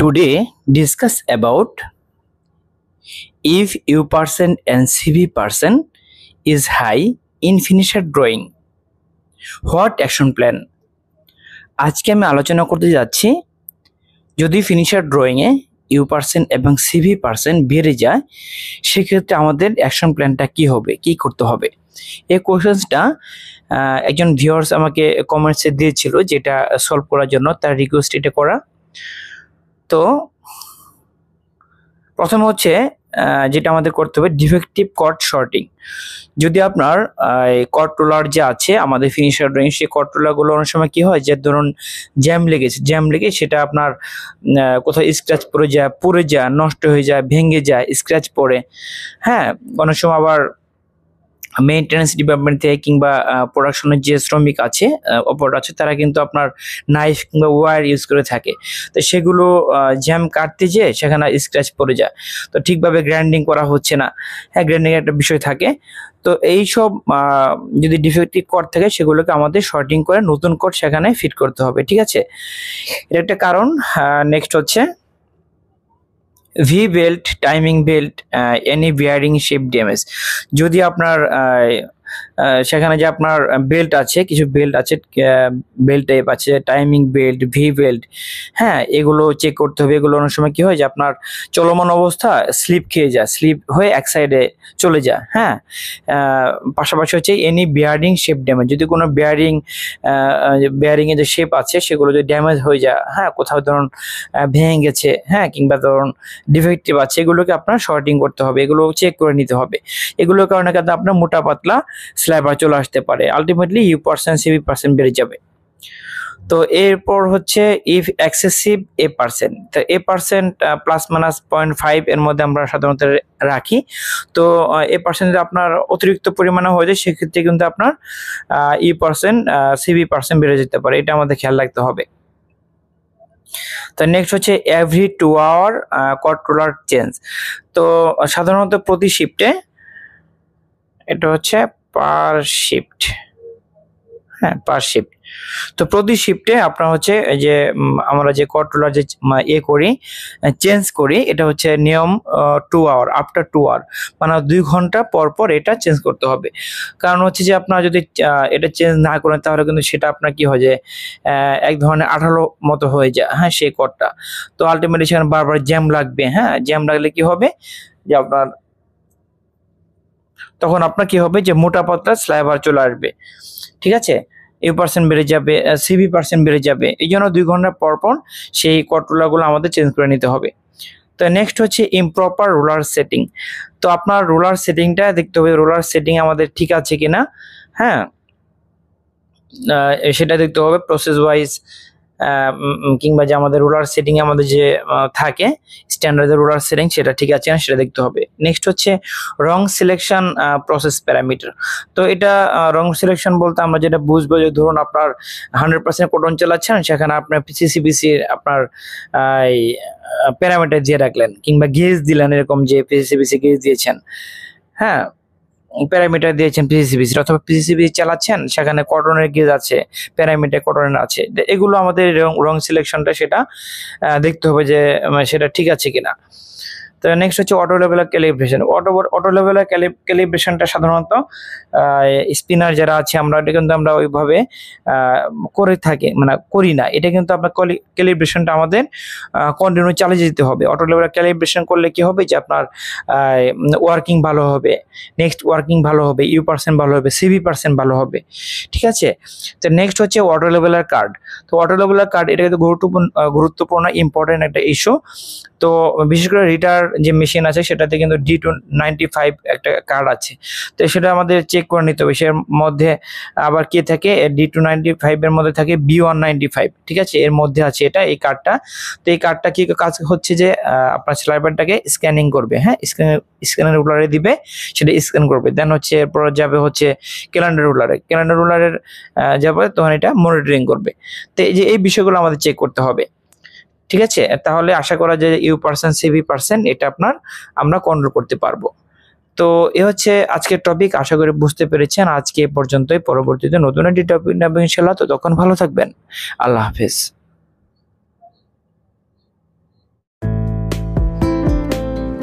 Today discuss about if U percent and CV percent is high in finisher drawing, what action plan? আজকে আমি আলোচনা করতে যাচ্ছি যদি finisher drawing A you percent এবং CV percent বেড়ে যায় সেক্ষেত্রে আমাদের অ্যাকশন প্ল্যানটা কি হবে, কি করতে হবে। এই কোশ্চেনটা একজন ভিউয়ার্স আমাকে কমেন্টসে দিয়েছিল, যেটা সলভ করার জন্য তার রিকোয়েস্ট এটা করা। তো প্রথমে হচ্ছে যেটা আমাদের করতে হবে ডিফেক্টিভ কট শর্টিং। যদি আপনার কট রোলার যে আছে আমাদের ফিনিশার ড্রয়িং, সেই কট রোলারগুলো অনেক সময় কি হয় যে ধরুন জ্যাম লেগে সেটা আপনার কোথাও স্ক্র্যাচ পড়ে যায়, নষ্ট হয়ে যায়, ভেঙে যায়, স্ক্র্যাচ পড়ে। হ্যাঁ, অনেক সময় আবার মেইনটেনেন্স ডিপার্টমেন্ট থেকে কিংবা প্রোডাকশনের যে শ্রমিক আছে, অপারেটর আছে, তারা কিন্তু আপনার নাইফ কিংবা ওয়্যার ইউজ করে থাকে। তো সেগুলো জ্যাম কাটতে যেয়ে সেখানে স্ক্র্যাচ পড়ে যায়, তো ঠিকভাবে গ্রাইন্ডিং করা হচ্ছে না। হ্যাঁ, গ্রাইন্ডিং একটা বিষয় থাকে। তো এই সব যদি ডিফেক্টিভ কট থাকে সেগুলোকে আমাদের শর্টিং করে নতুন কট সেখানে ফিট করতে হবে, ঠিক আছে? এটা একটা কারণ। নেক্সট হচ্ছে V belt, timing belt, any bearing shape damage. যদি আপনার সেখানে যে আপনার বেল্ট আছে, কিছু বেল্ট আছে, বেল্ট টাইপ আছে, টাইমিং বেল্ট, ভি বেল্ট, হ্যাঁ, এগুলো চেক করতে হবে। এগুলো অনেক সময় কি হয় যে আপনার চলমান অবস্থা স্লিপ খেয়ে যায়, স্লিপ হয়ে এক সাইডে চলে যায়। হ্যাঁ, পাশাপাশি হচ্ছে এনি বিয়ারিং শেপ ড্যামেজ। যদি কোনো বিয়ারিং এর যে শেপ আছে সেগুলো যদি ড্যামেজ হয়ে যায়, হ্যাঁ, কোথাও ধরুন ভেঙে গেছে, হ্যাঁ, কিংবা ধরুন ডিফেক্টিভ আছে, এগুলোকে আপনার শর্টিং করতে হবে, এগুলো চেক করে নিতে হবে। এগুলোর কারণে কিন্তু আপনার মোটা পাতলা স্ল্যাবার চলে আসতে পারে, ultimately U percent CV percent বেড়ে যাবে। তো এরপর হচ্ছে ইফ এক্সেসিভ এ পার্সেন্ট, তো এ পার্সেন্ট প্লাস মাইনাস 0.5 এর মধ্যে আমরা সাধারণত রাখি। তো এ পার্সেন্ট যদি আপনার অতিরিক্ত পরিমাণে হয়ে যায় সেক্ষেত্রে কিন্তু আপনার ই পার্সেন্ট সিভি পার্সেন্ট বেড়ে যেতে পারে, এটা আমাদের খেয়াল রাখতে হবে। তো নেক্সট হচ্ছে এভরি 2 আওয়ার কট রোলার চেঞ্জ। তো সাধারণত প্রতি শিফটে, এটা হচ্ছে পার শিফট, হ্যাঁ, পার শিফট। তো প্রতি শিফটে আপনার হচ্ছে যে আমরা যে কট রোলার যে করি, চেঞ্জ করি, এটা হচ্ছে নিয়ম 2 আওয়ার, আফটার 2 আওয়ার, মানে 2 ঘন্টা পর পর এটা চেঞ্জ করতে হবে। কারণ হচ্ছে যে আপনার যদি এটা চেঞ্জ না করেন তাহলে কিন্তু সেটা আপনার কি হয় যে এক ধরনের আঠালো মতো হয়ে যায়, হ্যাঁ, সেই কটটা। তো আলটিমেটলি সেখানে বারবার জ্যাম লাগবে। হ্যাঁ, জ্যাম লাগলে কি হবে যে আপনার তখন আপনার কি হবে যে মোটা পাতলা স্ল্যাবার চলে আসবে, ঠিক আছে? ইউ পার্সেন্ট বেড়ে যাবে, সিভি পার্সেন্ট বেড়ে যাবে। এই জন্য 2 ঘন্টা পর পর সেই কট্রোলারগুলো আমাদের চেঞ্জ করে নিতে হবে। তো নেক্সট হচ্ছে ইমপ্রপার রোলার সেটিং। তো আপনার রোলার সেটিংটা দেখতে হবে, রোলার সেটিং আমাদের ঠিক আছে কিনা। হ্যাঁ, সেটা দেখতে হবে প্রসেস ওয়াইজ, কিংবা যে আমাদের রোলার সেটিং আমাদের যে থাকে স্ট্যান্ডার্ড রোলার সেটিং, সেটা ঠিক আছে না সেটা দেখতে হবে। নেক্সট হচ্ছে রং সিলেকশন প্রসেস প্যারামিটার। তো এটা রং সিলেকশন বলতে আমরা যেটা বুঝবো যে ধরুন আপনার 100% কটন চালাচ্ছেন, সেখানে আপনার পিসিসিবিসি আপনার প্যারামিটার দিয়ে রাখলেন কিংবা গেজ দিলেন, এরকম যে পিসিসিবিসি গেজ দিয়েছেন, হ্যাঁ, প্যারামিটার দিয়েছেন পিসিসিবিসি, অথবা পিসিসিবিসি চালাচ্ছেন সেখানে কটনের গেজ আছে, প্যারামিটার কটনের আছে। এগুলো আমাদের রং সিলেকশনটা সেটা দেখতে হবে যে সেটা ঠিক আছে কিনা। তো নেক্সট হচ্ছে auto leveler calibration. Auto leveler ক্যালিব্রেশনটা সাধারণত স্পিনার যারা আছে আমরা এটা কিন্তু আমরা ওইভাবে করে থাকি, মানে করি না। এটা কিন্তু আপনার ক্যালিব্রেশনটা আমাদের কন্টিনিউ চালিয়ে যেতে হবে। অটো লেভেলার ক্যালিব্রেশন করলে কি হবে যে আপনার ওয়ার্কিং ভালো হবে, নেক্সট ওয়ার্কিং ভালো হবে, ইউ পার্সেন্ট ভালো হবে, সিভি পার্সেন্ট ভালো হবে, ঠিক আছে? তো নেক্সট হচ্ছে অটো লেভেলার কার্ড। তো অটো লেভেলার কার্ড এটা কিন্তু গুরুত্বপূর্ণ ইম্পর্টেন্ট একটা ইস্যু। তো বিশেষ করে রিটার যে মেশিন আছে সেটাতে কিন্তু D295 একটা কার্ড আছে, তো সেটা আমাদের চেক করে নিতে হবে। সের মধ্যে আবার কি থাকে, D295 এর মধ্যে থাকে B195, ঠিক আছে? এর মধ্যে আছে এটা, এই কার্ডটা। তো এই কার্ডটা কি কাজ হচ্ছে যে আপনার স্লাইডারটাকে স্ক্যানিং করবে, হ্যাঁ, স্ক্যানার রুলারে দিবে, সেটা স্ক্যান করবে, দেন হচ্ছে এরপর যাবে হচ্ছে ক্যালেন্ডার রুলারের যাবে, তখন এটা মনিটরিং করবে। তো এই যে এই বিষয়গুলো আমাদের চেক করতে হবে, ঠিক আছে? তাহলে আশা করা যায় ইউ পার্সেন্ট সিভি পার্সেন্ট এটা আমরা কন্ট্রোল করতে পারবো। তো এ হচ্ছে আজকের টপিক, আশা করি বুঝতে পেরেছেন। আজকে এ পর্যন্তই, পরবর্তীতে নতুন একটি টপিক নেব ইনশাআল্লাহ। তো তখন ভালো থাকবেন, আল্লাহ হাফেজ।